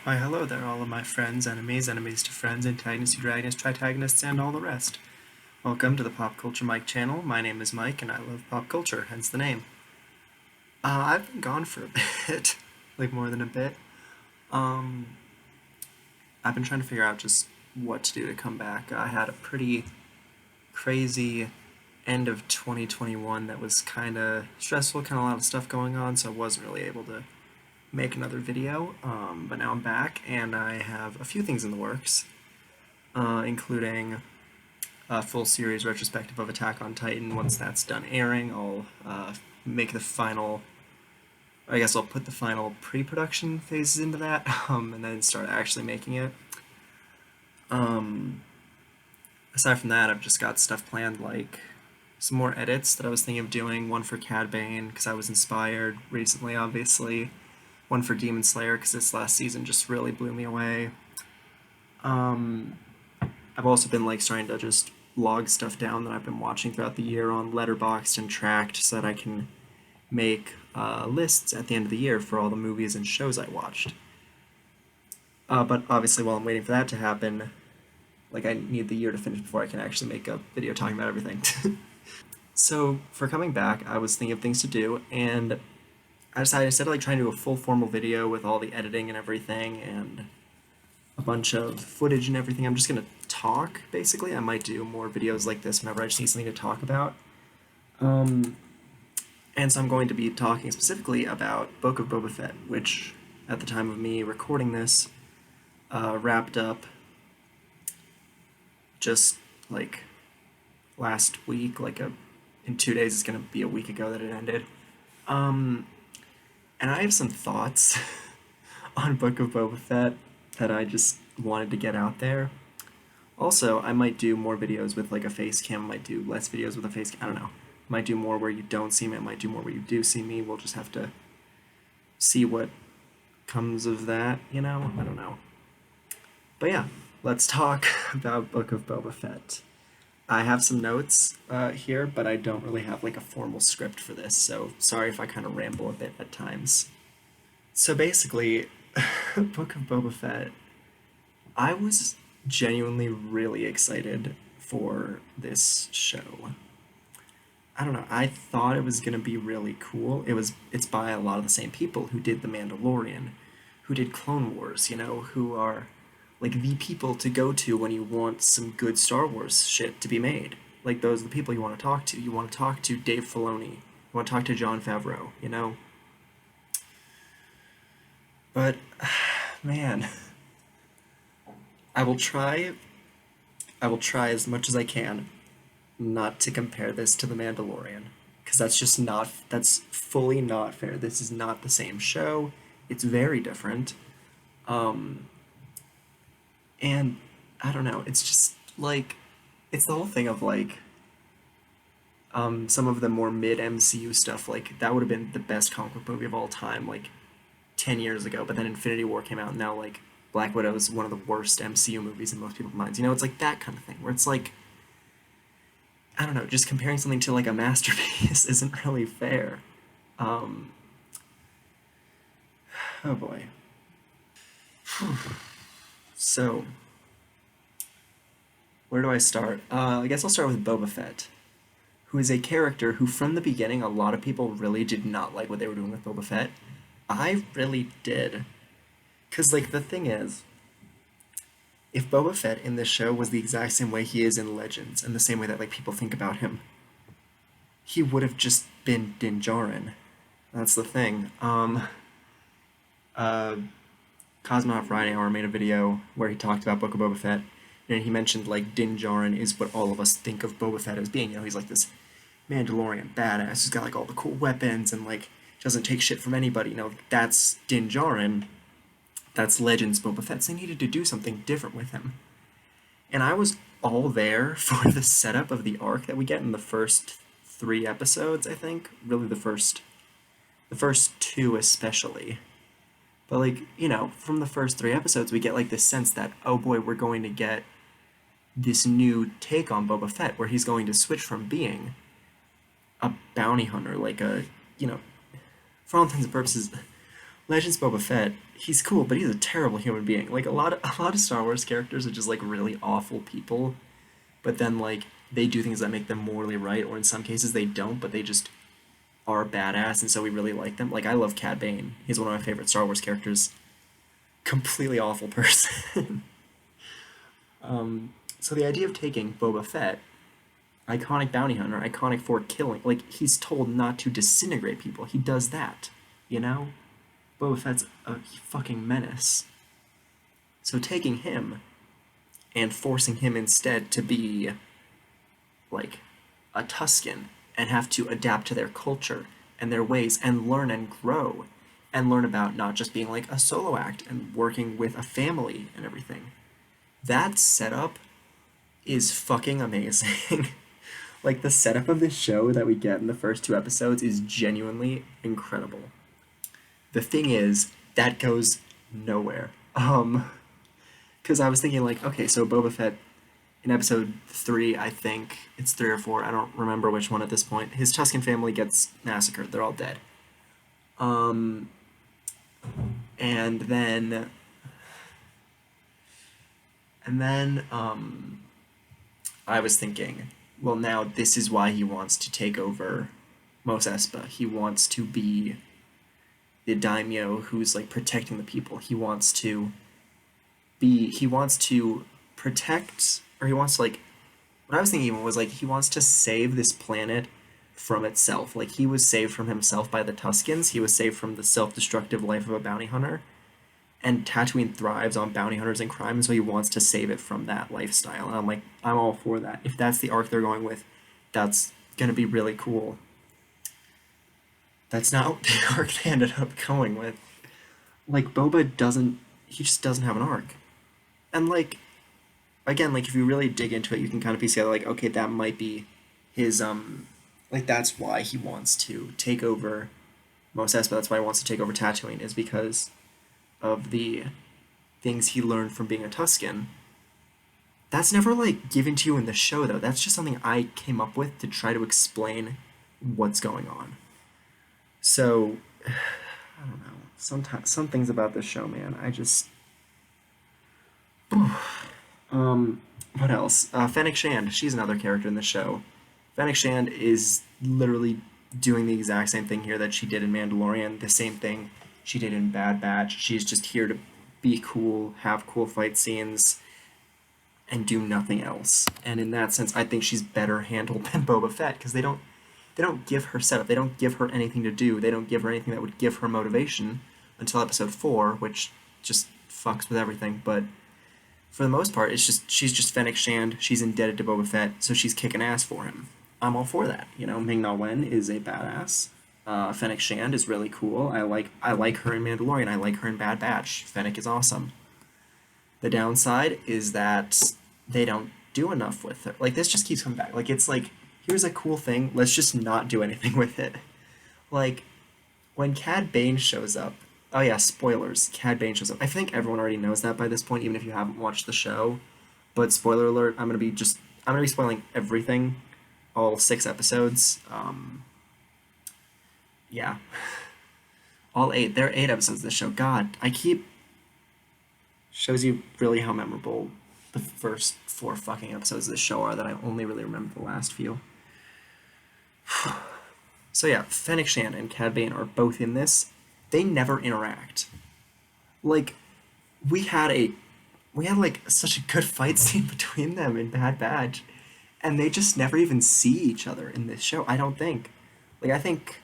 Why, hello there, all of my friends, enemies, enemies to friends, antagonists, dragonists, tritagonists, and all the rest. Welcome to the Pop Culture Mike channel. My name is Mike, and I love pop culture, hence the name. I've been gone for a bit, like more than a bit. Um, I've been trying to figure out just what to do to come back. I had a pretty crazy end of 2021 that was kind of stressful, kind of a lot of stuff going on, so I wasn't really able to make another video. But now I'm back, and I have a few things in the works, including a full series retrospective of Attack on Titan. Once that's done airing, I'll make the final. I guess I'll put the final pre-production phases into that, and then start actually making it. Um, Aside from that, I've just got stuff planned, like some more edits that I was thinking of doing. One for Cad Bane, because I was inspired recently, obviously. One for Demon Slayer, because this last season just really blew me away. Um, I've also been like starting to just log stuff down that I've been watching throughout the year on Letterboxd and Tracked, so that I can make lists at the end of the year for all the movies and shows I watched. But obviously, while I'm waiting for that to happen, like I need the year to finish before I can actually make a video talking about everything. So for coming back, I was thinking of things to do, and I decided instead of like trying to do a full formal video with all the editing and everything and a bunch of footage and everything, I'm just gonna talk basically. I might do more videos like this whenever I just need something to talk about. Um, and so I'm going to be talking specifically about Book of Boba Fett, which at the time of me recording this wrapped up just like last week, in 2 days. It's gonna be a week ago that it ended. Um, and I have some thoughts on Book of Boba Fett that I just wanted to get out there. Also, I might do more videos with like a face cam. I might do less videos with a face cam. I don't know. Might do more where you don't see me. I might do more where you do see me. We'll just have to see what comes of that, you know? I don't know. But yeah, let's talk about Book of Boba Fett. I have some notes here, but I don't really have like a formal script for this, so sorry if I kind of ramble a bit at times. So basically, Book of Boba Fett, I was genuinely really excited for this show. I don't know. I thought it was gonna be really cool. It's by a lot of the same people who did The Mandalorian, who did Clone Wars, who are like the people to go to when you want some good Star Wars shit to be made. Like those are the people you want to talk to. You want to talk to Dave Filoni. You want to talk to Jon Favreau. But man, I will try I will try as much as I can not to compare this to The Mandalorian, because that's fully not fair. This is not the same show. It's very different. Um, and I don't know. It's just like it's the whole thing of like some of the more mid MCU stuff. Like that would have been the best comic book movie of all time, like 10 years ago. But then Infinity War came out, and now like Black Widow is one of the worst MCU movies in most people's minds. It's like that kind of thing where it's like I don't know, just comparing something to like a masterpiece isn't really fair. Um, oh boy. So, where do I start? I guess I'll start with Boba Fett, who is a character who, from the beginning, a lot of people really did not like what they were doing with Boba Fett. I really did. Because, like, the thing is, if Boba Fett in this show was the exact same way he is in Legends, and the same way that, like, people think about him, he would have just been Din Djarin. That's the thing. Uh, Cosmonaut Friday Hour made a video where he talked about Book of Boba Fett, and he mentioned like Din Djarin is what all of us think of Boba Fett as being. He's like this Mandalorian badass who's got like all the cool weapons and like doesn't take shit from anybody. That's Din Djarin. That's Legends Boba Fett. So they needed to do something different with him, and I was all there for the setup of the arc that we get in the first 3 episodes. I think really the first two especially. But like, from the first 3 episodes, we get like this sense that, oh boy, we're going to get this new take on Boba Fett, where he's going to switch from being a bounty hunter, like a, for all intents and purposes, Legends Boba Fett, he's cool, but he's a terrible human being. Like a lot of Star Wars characters are just like really awful people, but then like they do things that make them morally right, or in some cases they don't, but they just are badass, and so we really like them. Like I love Cad Bane. He's one of my favorite Star Wars characters. Completely awful person. So the idea of taking Boba Fett, iconic bounty hunter, iconic for killing, like he's told not to disintegrate people. He does that, you know? Boba Fett's a fucking menace. So taking him and forcing him instead to be like a Tusken and have to adapt to their culture and their ways and learn and grow and learn about not just being like a solo act and working with a family and everything. That setup is fucking amazing. Like the setup of this show that we get in the first two episodes is genuinely incredible. The thing is, that goes nowhere. Because I was thinking like, okay, so Boba Fett in episode three, I think it's three or four. I don't remember which one at this point. His Tusken family gets massacred. They're all dead. Um, and then, and then, I was thinking, well, now this is why he wants to take over Mos Espa. He wants to be the daimyo who's like protecting the people. He wants to protect, or he wants to like, what I was thinking even was like, he wants to save this planet from itself. Like, he was saved from himself by the Tuskens, he was saved from the self destructive life of a bounty hunter. And Tatooine thrives on bounty hunters and crime, and so he wants to save it from that lifestyle. And I'm like, I'm all for that. If that's the arc they're going with, that's gonna be really cool. That's not the arc they ended up going with. Like, Boba doesn't, he just doesn't have an arc. And like, again, like if you really dig into it, you can kind of piece together like, okay, that might be his like that's why he wants to take over Mos Espa. That's why he wants to take over Tatooine, is because of the things he learned from being a Tusken. That's never like given to you in the show though. That's just something I came up with to try to explain what's going on. So I don't know. Sometimes some things about this show, man, I just what else? Fennec Shand. She's another character in the show. Fennec Shand is literally doing the exact same thing here that she did in Mandalorian. The same thing she did in Bad Batch. She's just here to be cool, have cool fight scenes, and do nothing else. And in that sense, I think she's better handled than Boba Fett because they don't give her setup. They don't give her anything to do. They don't give her anything that would give her motivation until episode 4, which just fucks with everything. But for the most part, it's just she's just Fennec Shand. She's indebted to Boba Fett, so she's kicking ass for him. I'm all for that. You know, Ming-Na Wen is a badass. Fennec Shand is really cool. I like her in Mandalorian. I like her in Bad Batch. Fennec is awesome. The downside is that they don't do enough with her. Like this just keeps coming back. Like it's like here's a cool thing. Let's just not do anything with it. Like when Cad Bane shows up. Oh yeah, spoilers. Cad Bane shows up. I think everyone already knows that by this point, even if you haven't watched the show. But spoiler alert, I'm gonna be spoiling everything, all 6 episodes. Yeah, all 8. There are 8 episodes of this show. God, I keep shows you really how memorable the first 4 fucking episodes of this show are that I only really remember the last few. So yeah, Fennec Shand and Cad Bane are both in this. They never interact. Like, we had like such a good fight scene between them in Bad Batch, and they just never even see each other in this show. I don't think. Like, I think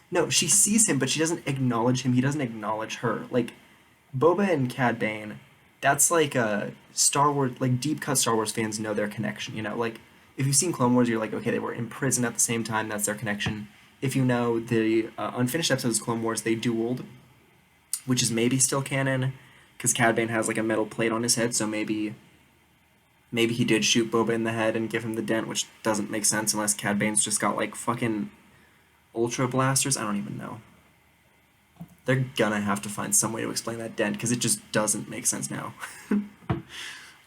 no, she sees him, but she doesn't acknowledge him. He doesn't acknowledge her. Like, Boba and Cad Bane, that's like a Star Wars, like deep cut Star Wars fans know their connection. You know, like if you've seen Clone Wars, you're like, okay, they were in prison at the same time. That's their connection. If you know the unfinished episodes of Clone Wars, they dueled, which is maybe still canon, because Cad Bane has like a metal plate on his head, so maybe he did shoot Boba in the head and give him the dent, which doesn't make sense unless Cad Bane's just got like fucking ultra blasters. I don't even know. They're gonna have to find some way to explain that dent because it just doesn't make sense now.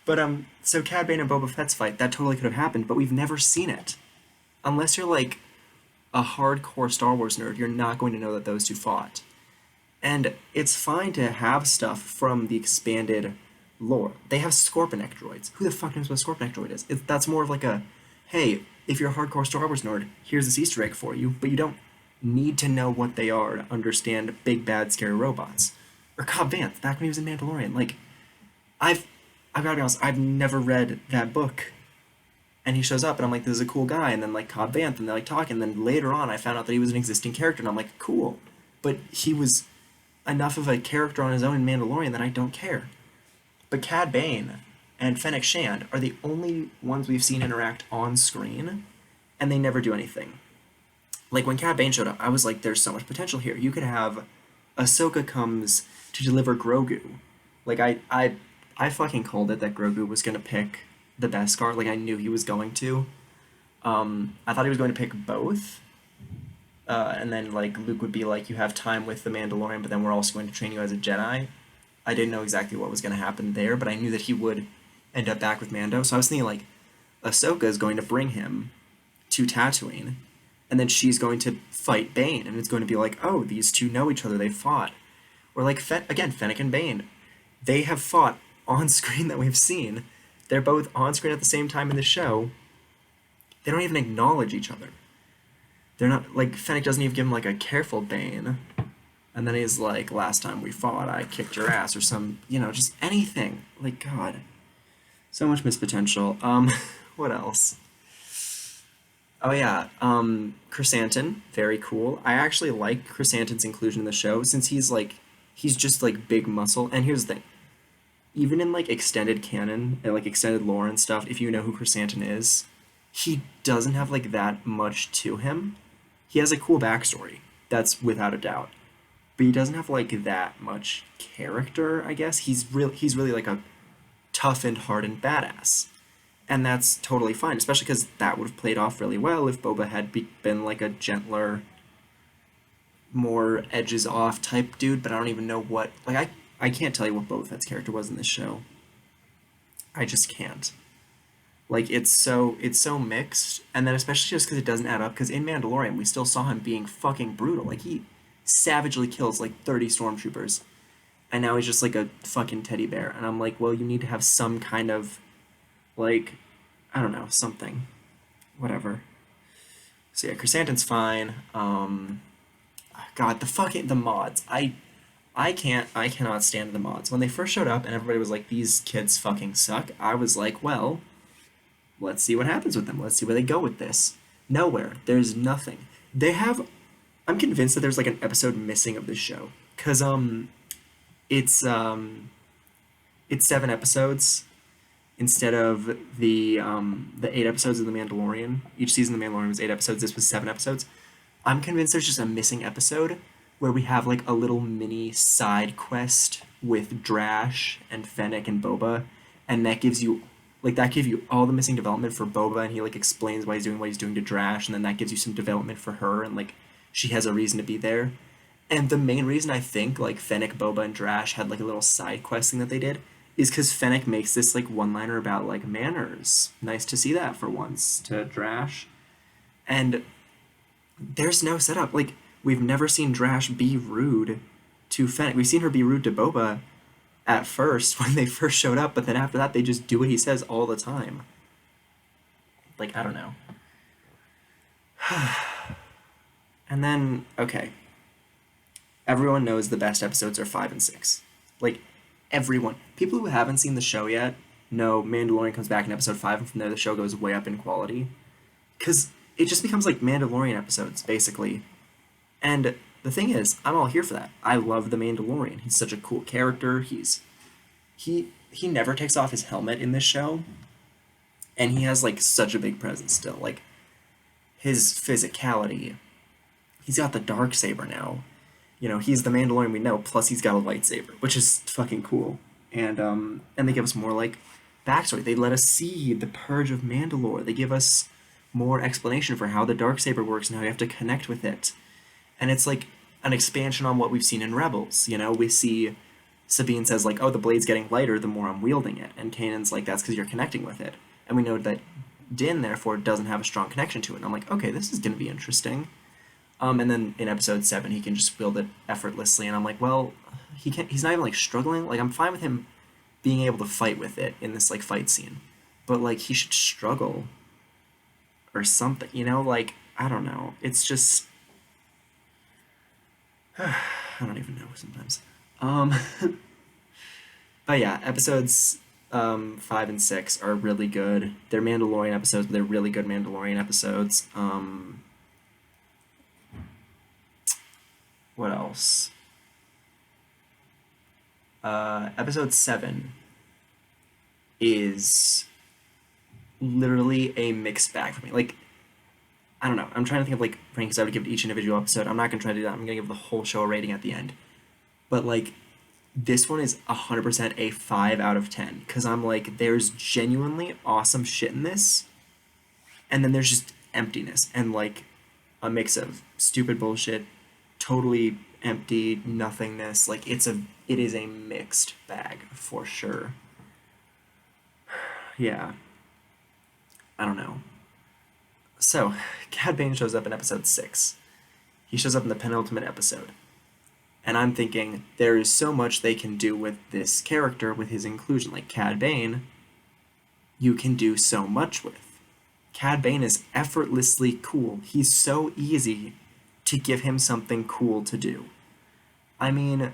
But so Cad Bane and Boba Fett's fight, that totally could have happened, but we've never seen it. Unless you're like a hardcore Star Wars nerd, you're not going to know that those two fought. And it's fine to have stuff from the expanded lore. They have Scorpionic droids. Who the fuck knows what a Scorpionic droid is? That's more of like a, hey, if you're a hardcore Star Wars nerd, here's this Easter egg for you, but you don't need to know what they are to understand big, bad, scary robots. Or Cobb Vanth, back when he was in Mandalorian. Like, I've, I've gotta be honest, I've never read that book. And he shows up, and I'm like, this is a cool guy. And then, like, Cobb Vanth, and they're like talking. And then later on, I found out that he was an existing character, and I'm like, cool. But he was enough of a character on his own in Mandalorian that I don't care. But Cad Bane and Fennec Shand are the only ones we've seen interact on screen, and they never do anything. Like when Cad Bane showed up, I was like, there's so much potential here. You could have Ahsoka comes to deliver Grogu. Like I fucking called it that Grogu was gonna pick the Beskar. Like I knew he was going to. I thought he was going to pick both. And then like Luke would be like, you have time with the Mandalorian, but then we're also going to train you as a Jedi. I didn't know exactly what was going to happen there, but I knew that he would end up back with Mando. So I was thinking like, Ahsoka is going to bring him to Tatooine, and then she's going to fight Bane, and it's going to be like, oh, these two know each other, they fought. Or like, again, Fennec and Bane. They have fought on screen that we've seen. They're both on screen at the same time in the show. They don't even acknowledge each other. They're not, like, Fennec doesn't even give him, like, a careful Bane. And then he's like, last time we fought, I kicked your ass, or some, just anything. Like, God. So much missed potential. What else? Oh yeah, Chrysanthemum, very cool. I actually like Chrysanthemum's inclusion in the show since he's just like big muscle. And here's the thing, even in like extended canon and like extended lore and stuff, if you know who Chrysanthemum is, he doesn't have like that much to him. He has a cool backstory, that's without a doubt, but he doesn't have like that much character. I guess he's really like a toughened, hardened badass. And that's totally fine, especially because that would have played off really well if Boba had been like a gentler, more edges off type dude. But I don't even know what, like, I can't tell you what Boba Fett's character was in this show. I just can't. Like it's so mixed, and then especially just because it doesn't add up. Because in Mandalorian, we still saw him being fucking brutal. Like he savagely kills like 30 stormtroopers, and now he's just like a fucking teddy bear. And I'm like, well, you need to have some kind of like, I don't know, something, whatever. So yeah, Chrysanthemum's fine. God, the mods. I cannot stand the mods. When they first showed up and everybody was like, these kids fucking suck, I was like, well, let's see what happens with them. Let's see where they go with this. Nowhere. There's nothing. They have, I'm convinced that there's like an episode missing of this show. Cause it's um it's 7 episodes instead of the 8 episodes of The Mandalorian. Each season of The Mandalorian was 8 episodes. This was 7 episodes. I'm convinced there's just a missing episode where we have like a little mini side quest with Drash and Fennec and Boba, and that gives you that gives you all the missing development for Boba, and he like explains why he's doing what he's doing to Drash, and then that gives you some development for her, and like she has a reason to be there. And the main reason I think like Fennec, Boba, and Drash had like a little side quest thing that they did is because Fennec makes this like one liner about like manners. Nice to see that for once to Drash. And there's no setup. Like we've never seen Drash be rude to Fennec. We've seen her be rude to Boba at first when they first showed up, but then after that they just do what he says all the time. Like I don't know. And then okay. Everyone knows the best episodes are 5 and 6. Like everyone. People who haven't seen the show yet know Mandalorian comes back in episode 5, and from there the show goes way up in quality. Because it just becomes like Mandalorian episodes, basically. And the thing is, I'm all here for that. I love the Mandalorian. He's such a cool character. He never takes off his helmet in this show. And he has like such a big presence still. Like his physicality. He's got the dark saber now. He's the Mandalorian we know, plus he's got a lightsaber, which is fucking cool. And they give us more like backstory. They let us see the Purge of Mandalore. They give us more explanation for how the dark saber works and how you have to connect with it. And it's like an expansion on what we've seen in Rebels. We see Sabine says like, oh, the blade's getting lighter the more I'm wielding it. And Kanan's like, that's because you're connecting with it. And we know that Din, therefore, doesn't have a strong connection to it. And I'm like, okay, this is going to be interesting. And then in episode 7, he can just wield it effortlessly, and I'm like, well, he can't. He's not even like struggling. Like I'm fine with him being able to fight with it in this like fight scene, but like he should struggle or something. Like I don't know. It's just I don't even know sometimes. Um, but yeah, episodes 5 and 6 are really good. They're Mandalorian episodes, but they're really good Mandalorian episodes. What else? Episode 7 is literally a mixed bag for me. Like, I don't know. I'm trying to think of like rankings I would give to each individual episode. I'm not gonna try to do that. I'm gonna give the whole show a rating at the end. But like, this one is 100% a 5 out of 10 because I'm like, there's genuinely awesome shit in this, and then there's just emptiness and like a mix of stupid bullshit, totally empty nothingness. Like it is a mixed bag for sure. Yeah, I don't know. So, Cad Bane shows up in episode 6. He shows up in the penultimate episode. And I'm thinking, there is so much they can do with this character, with his inclusion. Like, Cad Bane, you can do so much with. Cad Bane is effortlessly cool. He's so easy to give him something cool to do. I mean,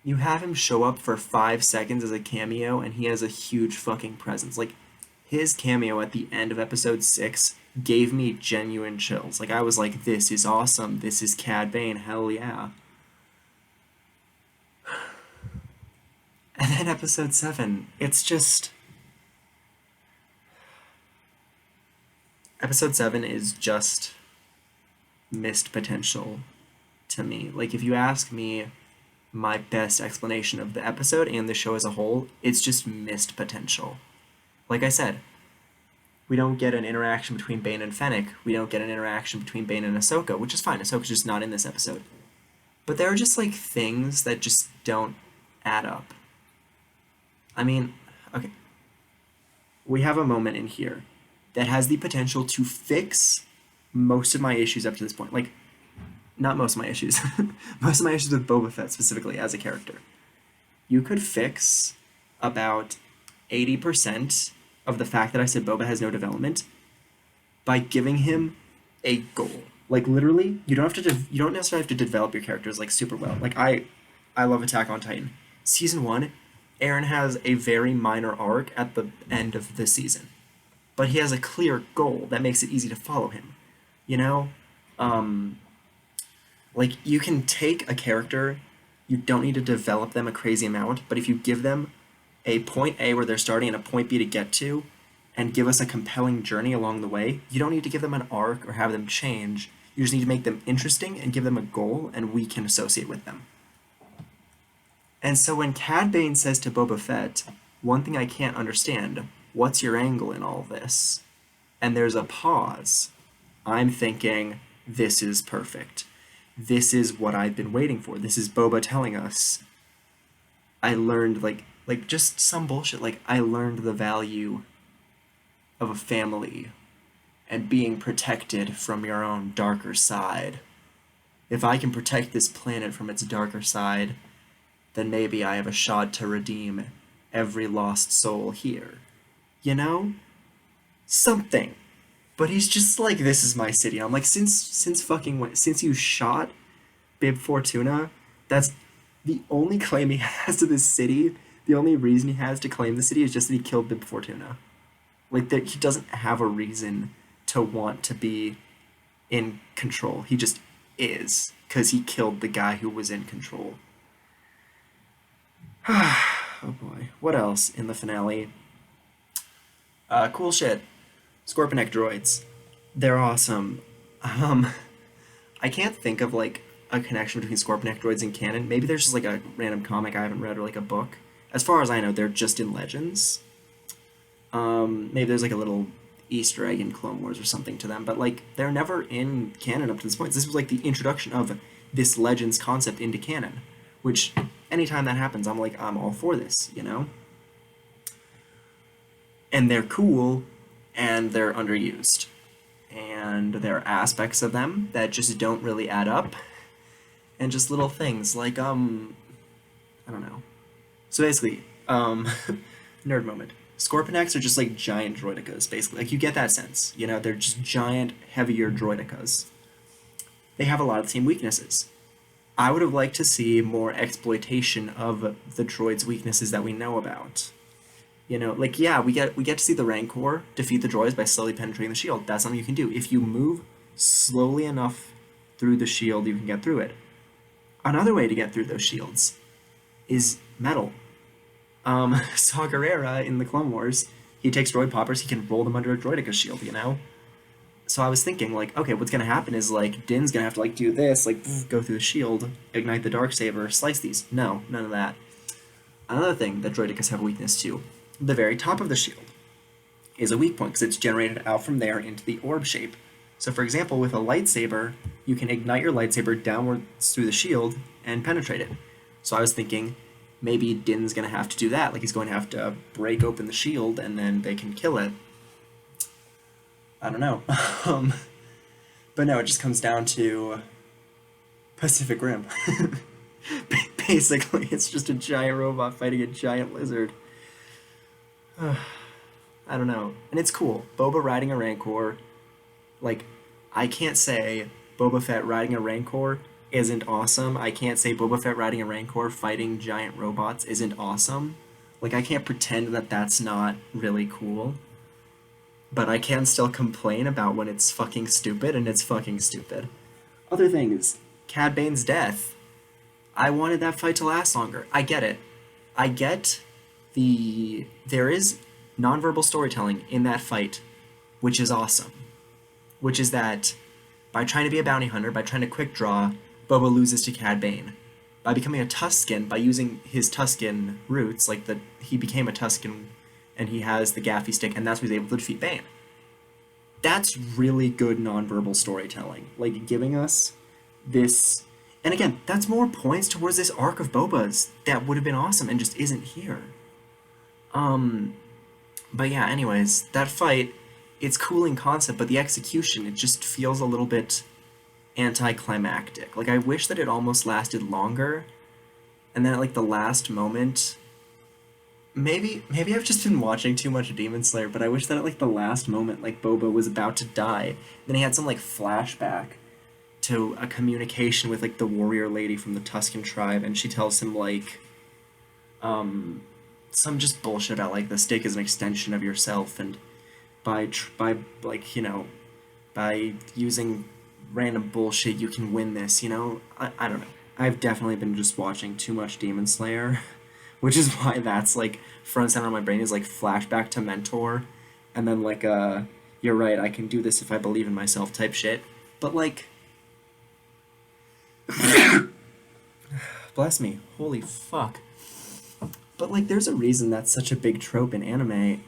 you have him show up for 5 seconds as a cameo, and he has a huge fucking presence. Like, his cameo at the end of episode 6 gave me genuine chills. Like, I was like, this is awesome. This is Cad Bane. Hell yeah. And then episode 7, it's just. Episode 7 is just missed potential to me. Like, if you ask me my best explanation of the episode and the show as a whole, it's just missed potential. Like I said, we don't get an interaction between Bane and Fennec. We don't get an interaction between Bane and Ahsoka, which is fine. Ahsoka's just not in this episode. But there are just, like, things that just don't add up. I mean, okay. We have a moment in here that has the potential to fix most of my issues up to this point. Like, not most of my issues. Most of my issues with Boba Fett specifically as a character. You could fix about 80% of the fact that I said Boba has no development by giving him a goal. Like literally, you don't have to. You don't necessarily have to develop your characters like super well. Like I love Attack on Titan. Season 1, Aaron has a very minor arc at the end of the season, but he has a clear goal that makes it easy to follow him. You know, like you can take a character, you don't need to develop them a crazy amount, but if you give them a point A where they're starting and a point B to get to, and give us a compelling journey along the way, you don't need to give them an arc or have them change. You just need to make them interesting and give them a goal, and we can associate with them. And so when Cad Bane says to Boba Fett, one thing I can't understand, what's your angle in all this? And there's a pause. I'm thinking, this is perfect. This is what I've been waiting for. This is Boba telling us, I learned, like just some bullshit, like, I learned the value of a family and being protected from your own darker side. If I can protect this planet from its darker side, then maybe I have a shot to redeem every lost soul here. You know? Something. But he's just like, this is my city. I'm like, since you shot Bib Fortuna, that's the only claim he has to this city. The only reason he has to claim the city is just that he killed Bib Fortuna. Like, that he doesn't have a reason to want to be in control. He just is, because he killed the guy who was in control. Oh boy. What else in the finale? Cool shit. Scorpionic droids. They're awesome. I can't think of, like, a connection between Scorpionic droids and canon. Maybe there's just, like, a random comic I haven't read or, like, a book. As far as I know, they're just in Legends. Maybe there's, like, a little Easter egg in Clone Wars or something to them, but, like, they're never in canon up to this point. This was, like, the introduction of this Legends concept into canon, which, anytime that happens, I'm like, I'm all for this, you know? And they're cool, and they're underused. and there are aspects of them that just don't really add up, and just little things like I don't know. So basically, nerd moment. Scorponeks are just like giant droidicas, basically. Like you get that sense, they're just giant, heavier droidicas. They have a lot of the same weaknesses. I would have liked to see more exploitation of the droid's weaknesses that we know about. Like yeah, we get to see the Rancor defeat the droids by slowly penetrating the shield. That's something you can do. If you move slowly enough through the shield, you can get through it. Another way to get through those shields is metal. Saw Gerrera in the Clone Wars, he takes droid poppers, he can roll them under a droidica shield. So I was thinking, like, okay, what's gonna happen is, like, Din's gonna have to, like, do this, like, go through the shield, ignite the Darksaber, slice these. No, none of that. Another thing that droidicas have a weakness to, the very top of the shield is a weak point, because it's generated out from there into the orb shape. So, for example, with a lightsaber, you can ignite your lightsaber downwards through the shield and penetrate it. So I was thinking, maybe Din's going to have to do that. Like, he's going to have to break open the shield, and then they can kill it. I don't know. But no, it just comes down to Pacific Rim. Basically, it's just a giant robot fighting a giant lizard. I don't know. And it's cool. Boba riding a Rancor, like, I can't say Boba Fett riding a Rancor isn't awesome. I can't say Boba Fett riding a Rancor fighting giant robots isn't awesome. Like, I can't pretend that that's not really cool. But I can still complain about when it's fucking stupid, and it's fucking stupid. Other things. Cad Bane's death. I wanted that fight to last longer. I get it. I get there is nonverbal storytelling in that fight, which is awesome. Which is that by trying to be a bounty hunter, by trying to quick draw, Boba loses to Cad Bane. By becoming a Tusken, by using his Tusken roots, like he became a Tusken and he has the gaffy stick, and that's why he's able to defeat Bane. That's really good nonverbal storytelling. Like, giving us this... And again, that's more points towards this arc of Boba's that would have been awesome and just isn't here. But yeah, anyways, that fight, it's cool in concept, but the execution, it just feels a little bit anticlimactic. Like, I wish that it almost lasted longer, and then at, like, the last moment... Maybe I've just been watching too much Demon Slayer, but I wish that at, like, the last moment, like, Boba was about to die, then he had some, like, flashback to a communication with, like, the warrior lady from the Tusken tribe, and she tells him, like, some just bullshit about, like, the stick is an extension of yourself, and by using random bullshit, you can win this, I don't know. I've definitely been just watching too much Demon Slayer, which is why that's, like, front and center of my brain is, like, flashback to Mentor, and then, like, you're right, I can do this if I believe in myself type shit. But, like... Bless me. Holy fuck. But, like, there's a reason that's such a big trope in anime.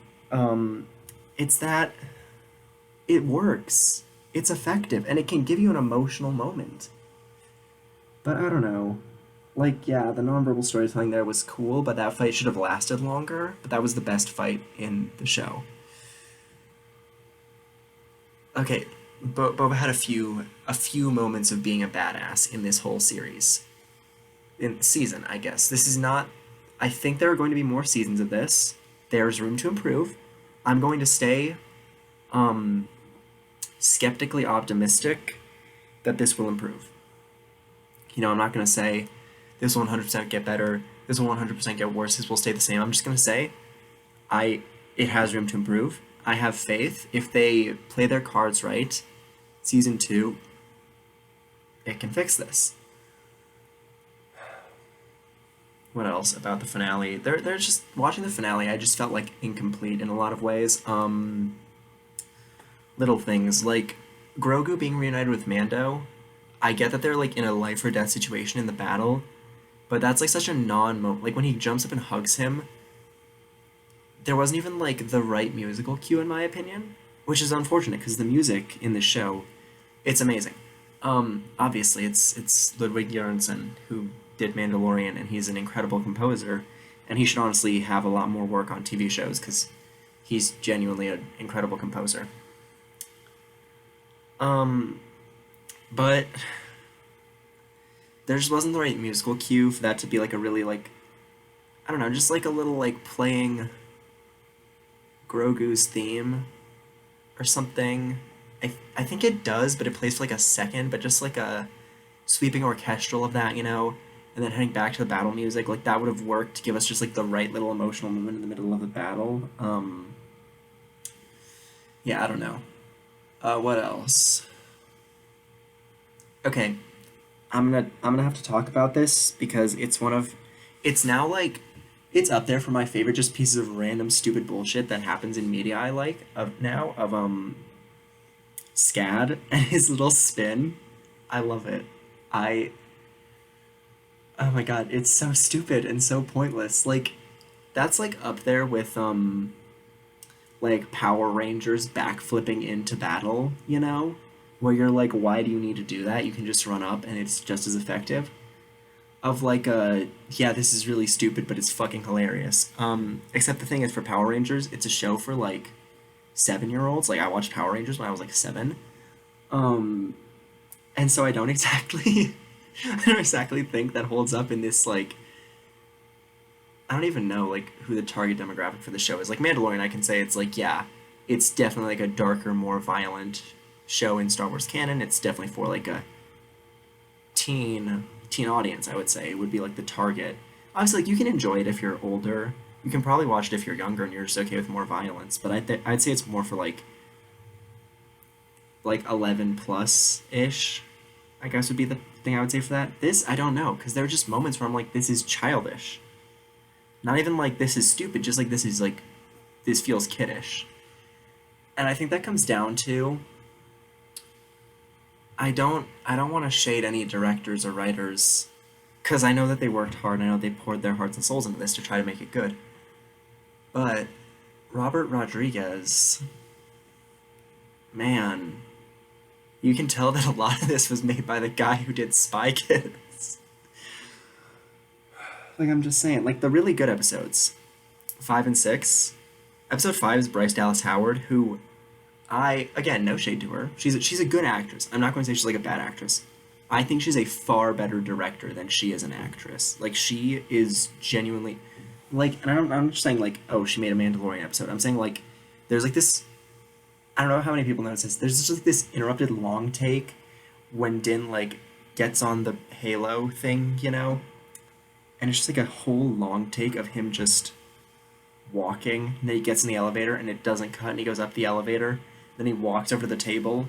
It's that it works. It's effective, and it can give you an emotional moment. But I don't know. Like, yeah, the nonverbal storytelling there was cool, but that fight should have lasted longer. But that was the best fight in the show. Okay, Boba had a few moments of being a badass in this whole series. In season, I guess. This is not... I think there are going to be more seasons of this. There's room to improve. I'm going to stay skeptically optimistic that this will improve. I'm not going to say this will 100% get better, this will 100% get worse, this will stay the same. I'm just going to say it has room to improve. I have faith. If they play their cards right, season 2, it can fix this. What else about the finale? They're just... Watching the finale, I just felt, like, incomplete in a lot of ways. Little things, like Grogu being reunited with Mando. I get that they're, like, in a life or death situation in the battle, but that's, like, such a non-moment. Like, when he jumps up and hugs him, there wasn't even, like, the right musical cue, in my opinion, which is unfortunate, because the music in the show, it's amazing. Obviously, it's Ludwig Göransson who did Mandalorian, and he's an incredible composer, and he should honestly have a lot more work on TV shows, because he's genuinely an incredible composer. Um, but there just wasn't the right musical cue for that to be like a really like I don't know, just like a little like playing Grogu's theme or something. I think it does, but it plays for like a second, but just like a sweeping orchestral of that, and then heading back to the battle music, like that would have worked to give us just like the right little emotional moment in the middle of the battle. Yeah, I don't know. What else? Okay, I'm gonna have to talk about this because it's now like it's up there for my favorite just pieces of random stupid bullshit that happens in media I like of now of Scad and his little spin. I love it. I Oh my god, it's so stupid and so pointless. Like that's like up there with like Power Rangers backflipping into battle, Where you're like, why do you need to do that? You can just run up and it's just as effective. Of like yeah, this is really stupid, but it's fucking hilarious. Except the thing is for Power Rangers, it's a show for like 7-year-olds. Like I watched Power Rangers when I was like 7. Um and so I don't exactly I don't exactly think that holds up in this like I don't even know like who the target demographic for the show is. Like Mandalorian, I can say it's like yeah, it's definitely like a darker, more violent show in Star Wars canon. It's definitely for like a teen audience. I would say it would be like the target. Obviously, like you can enjoy it if you're older. You can probably watch it if you're younger and you're just okay with more violence. But I'd say it's more for like 11 plus ish. I guess would be the thing I would say for that. This I don't know because there are just moments where I'm like, this is childish. Not even like this is stupid. Just like this is like this feels kiddish. And I think that comes down to I don't want to shade any directors or writers because I know that they worked hard. I know they poured their hearts and souls into this to try to make it good. But Robert Rodriguez, man, you can tell that a lot of this was made by the guy who did Spy Kids. Like I'm just saying, like the really good episodes, 5 and 6. Episode 5 is Bryce Dallas Howard, who I again no shade to her. She's a good actress. I'm not going to say she's like a bad actress. I think she's a far better director than she is an actress. Like she is genuinely like, and I'm just saying like, oh, she made a Mandalorian episode. I'm saying like, there's like this. I don't know how many people notice this. There's just like this interrupted long take when Din like gets on the Halo thing, and it's just like a whole long take of him just walking. And then he gets in the elevator and it doesn't cut, and he goes up the elevator. Then he walks over to the table,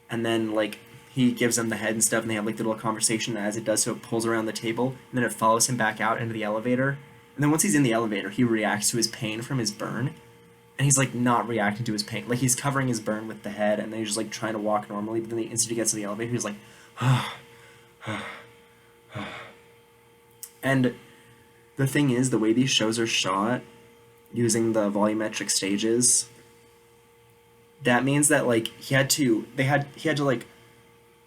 and then like he gives them the head and stuff, and they have like the little conversation. And as it does so, it pulls around the table, and then it follows him back out into the elevator. And then once he's in the elevator, he reacts to his pain from his burn, and he's like not reacting to his pain. Like he's covering his burn with the head, and then he's just like trying to walk normally. But then the instant he gets to the elevator, he's like, and the thing is, the way these shows are shot using the volumetric stages, that means that like he had to like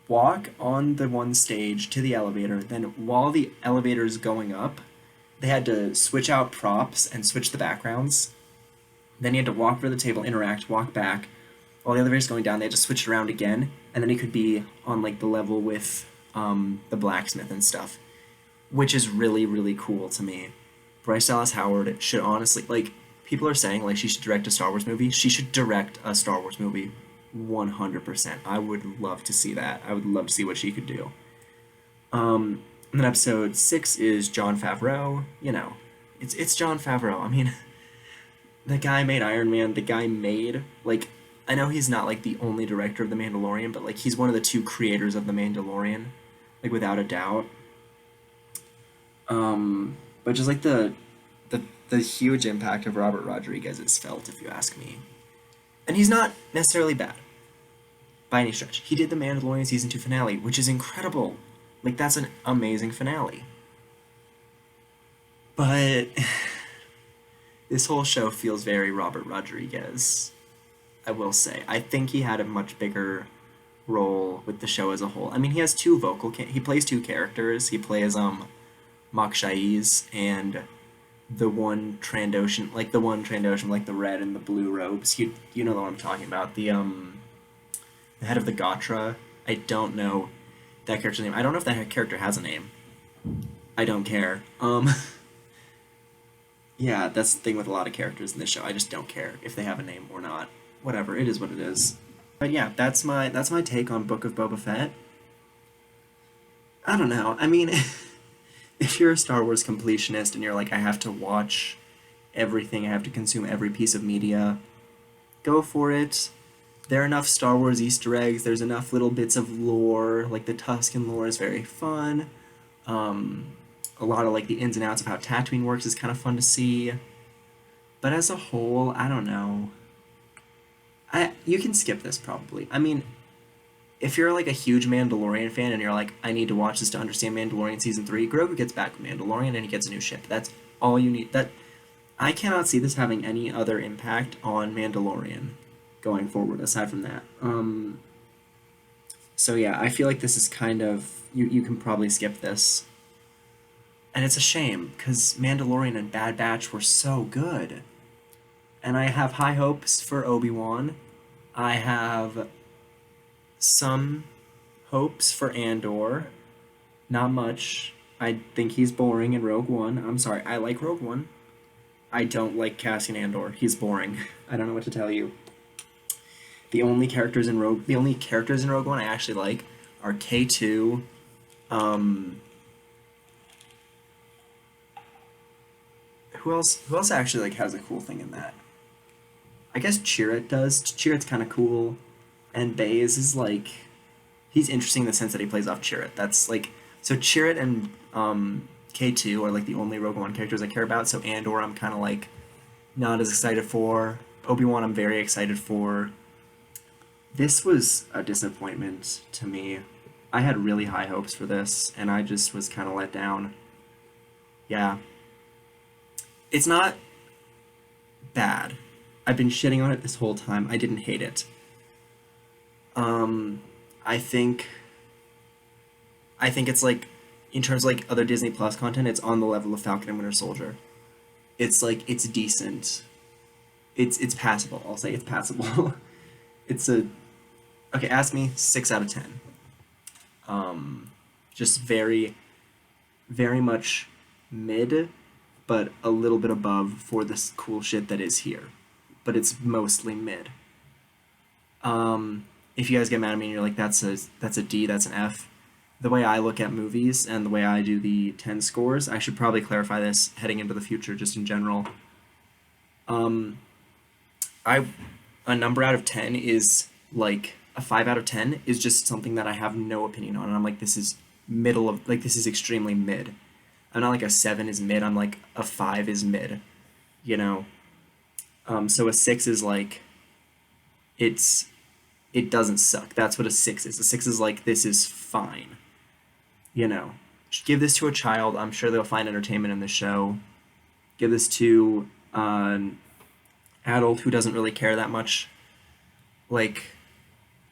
walk on the one stage to the elevator. Then while the elevator is going up, they had to switch out props and switch the backgrounds. Then he had to walk over the table, interact, walk back. While the elevator is going down, they had to switch it around again, and then he could be on like the level with the blacksmith and stuff, which is really really cool to me. Bryce Dallas Howard should honestly like people are saying like she should direct a Star Wars movie. She should direct a Star Wars movie 100%. I would love to see that. I would love to see what she could do. And then episode 6 is Jon Favreau. It's Jon Favreau. I mean, the guy made Iron Man. The guy made like I know he's not like the only director of The Mandalorian, but like he's one of the two creators of The Mandalorian, like without a doubt. But just like the huge impact of Robert Rodriguez is felt, if you ask me. And he's not necessarily bad by any stretch. He did the Mandalorian season 2 finale, which is incredible. Like that's an amazing finale. But this whole show feels very Robert Rodriguez. I will say. I think he had a much bigger role with the show as a whole. I mean, he has two he plays two characters. He plays Mok Shaiz and the one Trandoshan, like the red and the blue robes. You know the one I'm talking about. The the head of the Gotra. I don't know that character's name. I don't know if that character has a name. I don't care. Yeah, that's the thing with a lot of characters in this show. I just don't care if they have a name or not. Whatever, it is what it is. But yeah, that's my take on Book of Boba Fett. I don't know. I mean, if you're a Star Wars completionist and you're like, I have to watch everything, I have to consume every piece of media, go for it. There are enough Star Wars Easter eggs. There's enough little bits of lore. Like the Tusken lore is very fun. Um, a lot of like the ins and outs of how Tatooine works is kind of fun to see. But as a whole, I don't know. You can skip this probably. I mean, if you're like a huge Mandalorian fan and you're like, I need to watch this to understand Mandalorian season 3, Grogu gets back with Mandalorian and he gets a new ship. That's all you need. That I cannot see this having any other impact on Mandalorian going forward aside from that. So yeah, I feel like this is kind of you can probably skip this. And it's a shame because Mandalorian and Bad Batch were so good. And I have high hopes for Obi-Wan. I have some hopes for Andor. Not much. I think he's boring in Rogue One. I'm sorry, I like Rogue One. I don't like Cassian Andor. He's boring. I don't know what to tell you. The only characters in Rogue One I actually like are K2. Um, who else actually like has a cool thing in that? I guess Chirrut does. Chirrut's kind of cool, and Baze is like he's interesting in the sense that he plays off Chirrut. That's like so Chirrut and K2 are like the only Rogue One characters I care about. So Andor I'm kind of like not as excited for. Obi-Wan I'm very excited for. This was a disappointment to me. I had really high hopes for this, and I just was kind of let down. Yeah, it's not bad. I've been shitting on it this whole time. I didn't hate it. Um, I think I think it's like in terms of like other Disney Plus content, it's on the level of Falcon and Winter Soldier. It's like it's decent. It's passable. I'll say it's passable. It's a okay. Ask me 6 out of 10. Um, just very much mid, but a little bit above for this cool shit that is here. But it's mostly mid. If you guys get mad at me and you're like, that's a D, that's an F. The way I look at movies and the way I do the 10 scores, I should probably clarify this heading into the future, just in general. Um, I a number out of 10 is like a 5 out of 10 is just something that I have no opinion on, and I'm like, this is middle of like this is extremely mid. I'm not like a 7 is mid. I'm like a 5 is mid. You know. So a 6 is like it's it doesn't suck. That's what a 6 is. A 6 is like this is fine. You know. Give this to a child. I'm sure they'll find entertainment in the show. Give this to an adult who doesn't really care that much. Like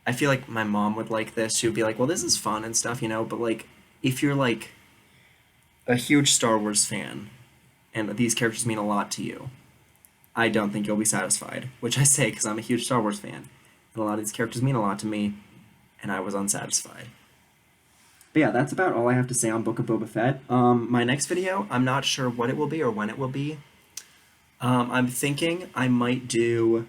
I feel like my mom would like this. She would be like, "Well, this is fun and stuff, you know." But like, if you're like a huge Star Wars fan and these characters mean a lot to you, I don't think you'll be satisfied. Which I say because I'm a huge Star Wars fan, and a lot of these characters mean a lot to me, and I was unsatisfied. But yeah, that's about all I have to say on Book of Boba Fett. My next video, I'm not sure what it will be or when it will be. I'm thinking I might do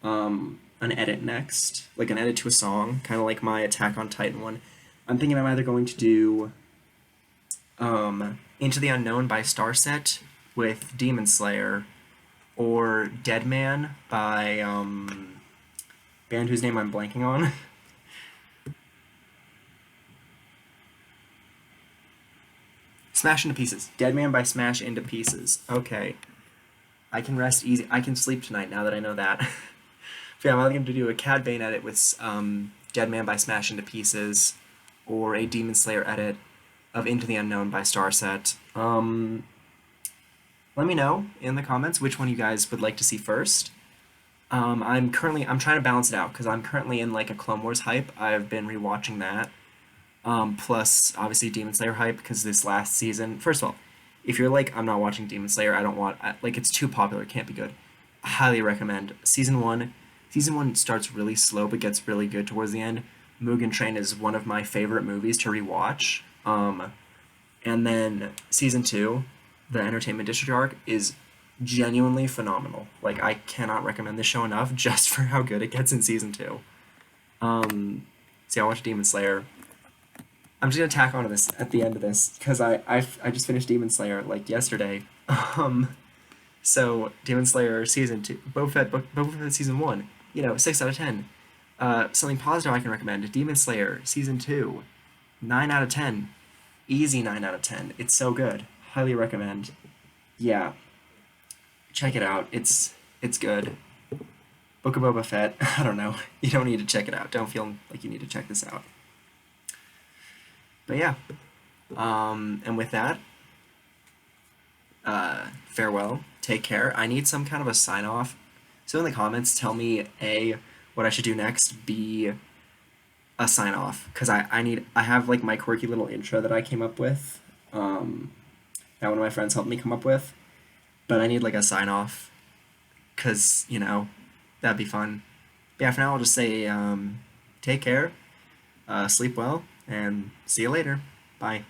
an edit next, like an edit to a song, kind of like my Attack on Titan one. I'm thinking I'm either going to do Into the Unknown by Starset with Demon Slayer, or Dead Man by band whose name I'm blanking on. Smash Into Pieces. Dead Man by Smash Into Pieces. Okay. I can rest easy. I can sleep tonight now that I know that. But yeah, I'm either going to do a Cad Bane edit with Dead Man by Smash Into Pieces, or a Demon Slayer edit of Into the Unknown by Starset. Let me know in the comments which one you guys would like to see first. I'm trying to balance it out because I'm currently in like a Clone Wars hype. I've been rewatching that. Plus obviously Demon Slayer hype because this last season. First of all, if you're like, I'm not watching Demon Slayer, I don't want like it's too popular, it can't be good. I highly recommend season 1. Season one starts really slow but gets really good towards the end. Mugen Train is one of my favorite movies to rewatch. And then season two, the Entertainment District arc, is genuinely phenomenal. Like, I cannot recommend this show enough just for how good it gets in season two. See, I watched Demon Slayer. I'm just gonna tack onto this at the end of this because I just finished Demon Slayer like yesterday. Um, so Demon Slayer season two, Boba Fett season one. 6 out of 10. Something positive I can recommend: Demon Slayer season two, 9 out of 10. Easy 9 out of 10. It's so good. Highly recommend. Yeah, check it out. It's good. Book of Boba Fett. I don't know. You don't need to check it out. Don't feel like you need to check this out. But yeah. And with that, farewell. Take care. I need some kind of a sign off. So in the comments, tell me A, what I should do next, B, a sign off. Because I have like my quirky little intro that I came up with. That one of my friends helped me come up with. But I need like a sign off. Because, that'd be fun. But yeah, for now, I'll just say take care, sleep well, and see you later. Bye.